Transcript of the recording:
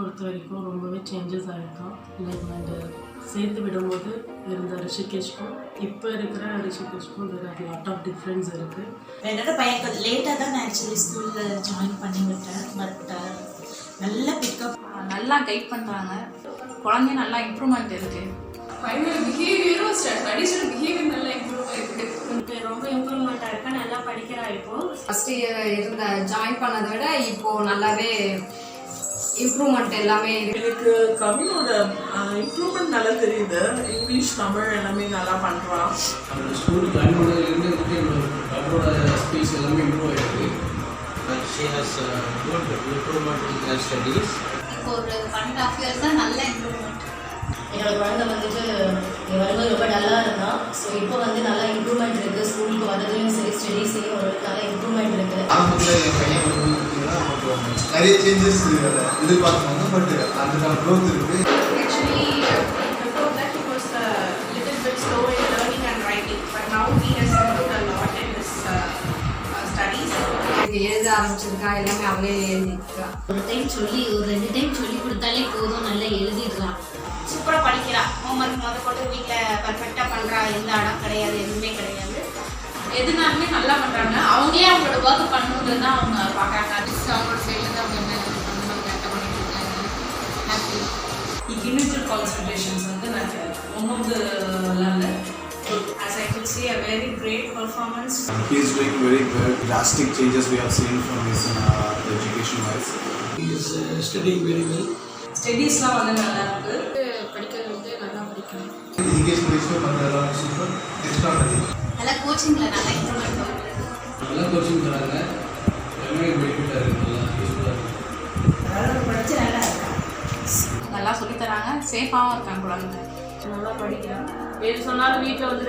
பொறுத்த வரைக்கும் ரொம்பவே சேஞ்சஸ் ஆகிருக்கான். லைக் நான் சேர்த்து விடும்போது இருந்த ரிஷிகேஷ்க்கும் இப்போ இருக்கிற ரிஷிகேஷ்க்கும் லாட் ஆஃப் டிஃப்ரென்ஸ் இருக்குது. என்னோட பையன் கொஞ்சம் லேட்டாக தான் நான் ஆக்சுவலி ஸ்கூலில் ஜாயின் பண்ணி விட்டேன். பட் நல்ல பிக்கப், நல்லா கைட் பண்ணுறாங்க. குழந்தைய நல்லா இம்ப்ரூவ்மெண்ட் இருக்குது. பையனோட பிஹேவியரும் ஸ்டடீஸோட பிஹேவியர் நல்லா இம்ப்ரூவ் ஆகிருக்கு. ரொம்ப இம்ப்ரூவ்மெண்ட் ஆகிருக்கு. நல்லா படிக்கிறா. இப்போது ஃபஸ்ட்டு இருந்த ஜாயின் பண்ணதை விட இப்போது நல்லாவே இம்ப்ரூவ்மெண்ட் எல்லாமே எனக்கு கவினோட இம்ப்ரூவ்மெண்ட் நல்லா தெரியுது. இங்கிலீஷ், தமிழ் எல்லாமே நல்லா பண்ணுறான். அந்த ஸ்கூல் ஜாயின் பண்ணதுலேருந்து கவினோட ஸ்பீச் எல்லாமே இம்ப்ரூவ் ஆகிருக்கு. She has good improvement in her studies. இப்போ ஒரு 1.5 years தான் நல்ல இம்ப்ரூவ்மெண்ட். என்னோடய குழந்தை வந்துட்டு வரும்போது ரொம்ப நல்லா இருந்தான். ஸோ இப்போ நல்லா இம்ப்ரூவ்மெண்ட் இருக்குது. ஸ்கூலுக்கு வரதுலையும் சரி, ஸ்டடீஸ்லையும் ஒரு நல்ல இம்ப்ரூவ்மெண்ட் இருக்குது. ஆரம்பத்தில் என் பையன் வந்து பார்த்தீங்கன்னா நிறைய சேஞ்சஸ் எதிர்பார்த்தாங்க. பட் அதுக்கான க்ரோத் இருக்குது. Actually, before that he was a little bit slow in learning and writing, but now he has improved a lot in his studies. எழுத ஆரம்பிச்சிருக்கா, எல்லாமே அவளே எழுதிருக்கா. ஒரு 2 டைம் சொல்லி கொடுத்தாலே போதும், நல்லா எழுதிடலாம். சூப்பராக படிக்கிறான். ஹோம்ஒர்க் கொண்டு வீட்டில் பர்ஃபெக்டாக பண்ணுறா. எந்த அடம் கிடையாது, எதுவுமே கிடையாது. எதுனாலுமே நல்லா பண்ணுறாங்க. அவங்களே அவங்களோட ஒர்க் பண்ணணுன்றது தான் அவங்க பார்க்குறாங்க. அவங்களோட சைட்லேருந்து அவங்க என்ன பண்ணணும் கரெக்டாக பண்ணிட்டு இருக்காங்க. Happy. Individual concentrations one of the learner. As I could see, a very great performance. He is doing very good. Drastic changes we have seen from his education wise. He is studying very well. ஸ்டடீஸ்லாம் நல்லா இருக்குது. படிக்கிறது நல்லா படிக்கணும். Education ratio பண்ணுறதெல்லாம் super. Extraordinary. நல்லா கோச்சிங்கில் நல்லா improvement பண்ணுறது. நல்லா கோச்சிங் தராங்க. எல்லாமே பெனிஃபிட்டாக இருக்குது. நல்லா யூஸ்ஃபுல்லாக இருக்குது. படித்து நல்லா இருக்கான். நல்லா சொல்லித்தராங்க. சேஃபாகவும் இருக்காங்க குழந்தை. நல்லா படிக்கிறான். எது சொன்னாலும் வீட்டில் வந்து